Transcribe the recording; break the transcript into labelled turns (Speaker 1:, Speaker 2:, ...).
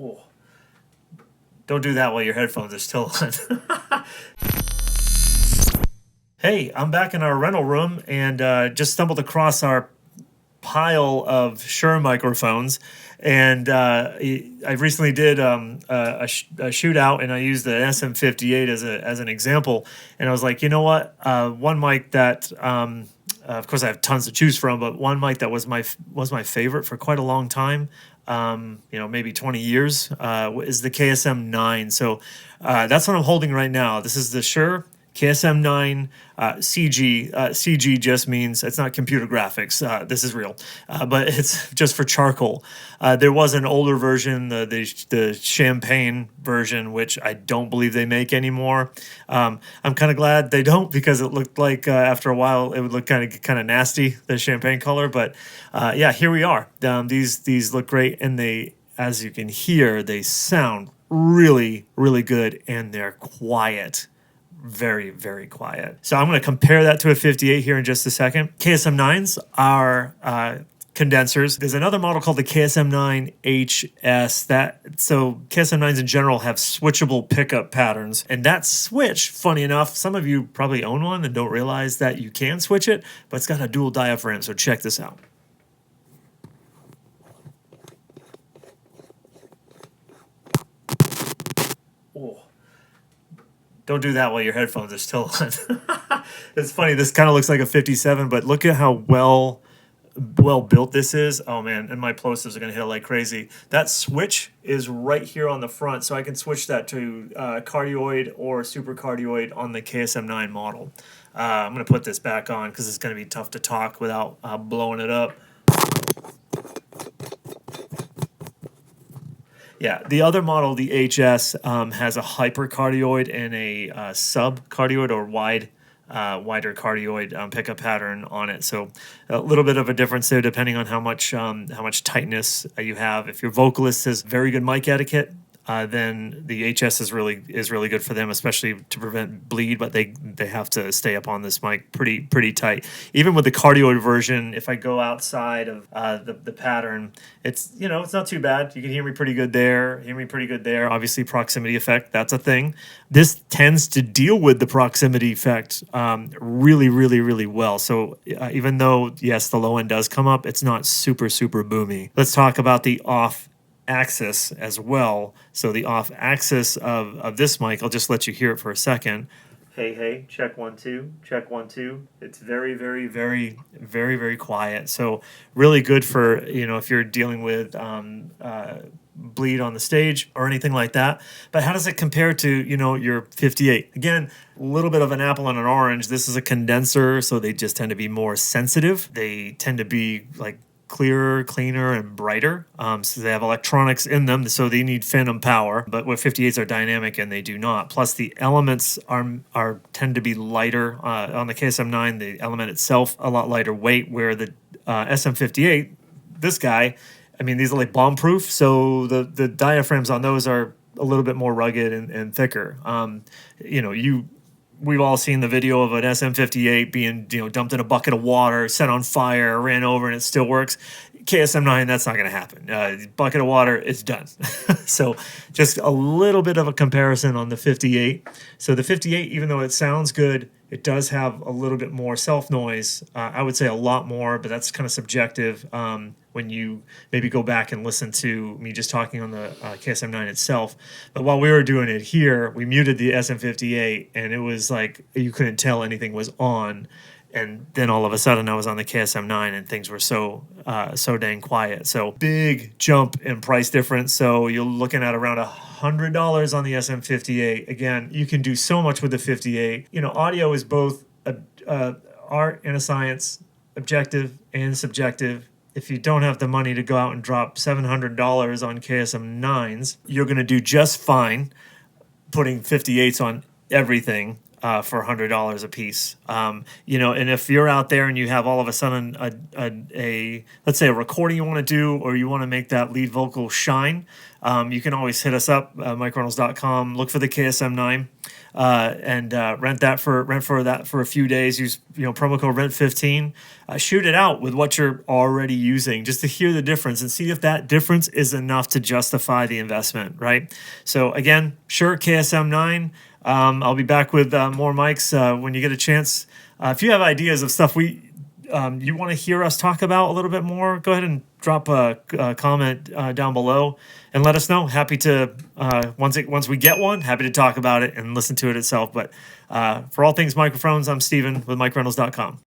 Speaker 1: Oh, don't do that while your headphones are still on. Hey, I'm back in our rental room and just stumbled across our pile of Shure microphones. And I recently did a shootout, and I used the SM58 as an example. And I was like, you know what? One mic that, of course, I have tons to choose from, but one mic that was my favorite for quite a long time. Maybe 20 years, is the KSM9. So that's what I'm holding right now. This is the Shure KSM9 CG. CG just means it's not computer graphics. This is real, but it's just for charcoal. There was an older version, the champagne version, which I don't believe they make anymore. I'm kind of glad they don't, because it looked like after a while it would look kind of nasty, the champagne color. But yeah, here we are. These look great, and as you can hear, they sound really, really good, and they're quiet. Very, very quiet. So I'm going to compare that to a 58 here in just a second. KSM9s are condensers. There's another model called the KSM9HS. So KSM9s in general have switchable pickup patterns. And that switch, funny enough, some of you probably own one and don't realize that you can switch it, but it's got a dual diaphragm. So check this out. Oh. Don't do that while your headphones are still on. It's funny. This kind of looks like a 57, but look at how well built this is. Oh man, and my plosives are going to hit it like crazy. That switch is right here on the front, so I can switch that to cardioid or supercardioid on the KSM9 model. I'm going to put this back on because it's going to be tough to talk without blowing it up. Yeah, the other model, the HS, has a hypercardioid and a subcardioid or wider cardioid pickup pattern on it. So a little bit of a difference there depending on how much tightness you have. If your vocalist has very good mic etiquette, then the HS is really good for them, especially to prevent bleed. But they have to stay up on this mic pretty tight. Even with the cardioid version, if I go outside of the pattern, it's not too bad. You can hear me pretty good there. Obviously, proximity effect, that's a thing. This tends to deal with the proximity effect really well. So even though yes, the low end does come up, it's not super boomy. Let's talk about the off axis as well. So the off axis of this mic, I'll just let you hear it for a second. Hey, check 1 2, check 1 2. It's very quiet. So really good for if you're dealing with bleed on the stage or anything like that. But how does it compare to your 58? Again, a little bit of an apple and an orange. This is a condenser, so they just tend to be more sensitive. They tend to be like clearer, cleaner, and brighter. So they have electronics in them, so they need phantom power. But with 58s are dynamic, and they do not. Plus, the elements tend to be lighter. On the KSM9, the element itself a lot lighter weight, where the SM58, this guy, I mean, these are like bomb-proof, so the diaphragms on those are a little bit more rugged and thicker. We've all seen the video of an SM58 being, dumped in a bucket of water, set on fire, ran over, and it still works. KSM9, that's not going to happen. Bucket of water, it's done. So just a little bit of a comparison on the 58. So the 58, even though it sounds good, it does have a little bit more self-noise. I would say a lot more, but that's kind of subjective when you maybe go back and listen to me just talking on the KSM9 itself. But while we were doing it here, we muted the SM58, and it was like you couldn't tell anything was on. And then all of a sudden I was on the KSM9 and things were so dang quiet. So big jump in price difference. So you're looking at around $100 on the SM58. Again, you can do so much with the 58. Audio is both art and a science, objective and subjective. If you don't have the money to go out and drop $700 on KSM9s, you're going to do just fine putting 58s on everything. For $100 a piece, and if you're out there and you have all of a sudden let's say a recording you want to do, or you want to make that lead vocal shine, you can always hit us up, mikereynolds.com. Look for the KSM9. and rent that for a few days. Use promo code rent15. Shoot it out with what you're already using, just to hear the difference and see if that difference is enough to justify the investment. Right. So again, Shure KSM9. I'll be back with more mics when you get a chance. If you have ideas of stuff you want to hear us talk about a little bit more, go ahead and drop a comment down below and let us know. Happy to, once we get one, happy to talk about it and listen to it itself. But for all things microphones, I'm Steven with MikeReynolds.com.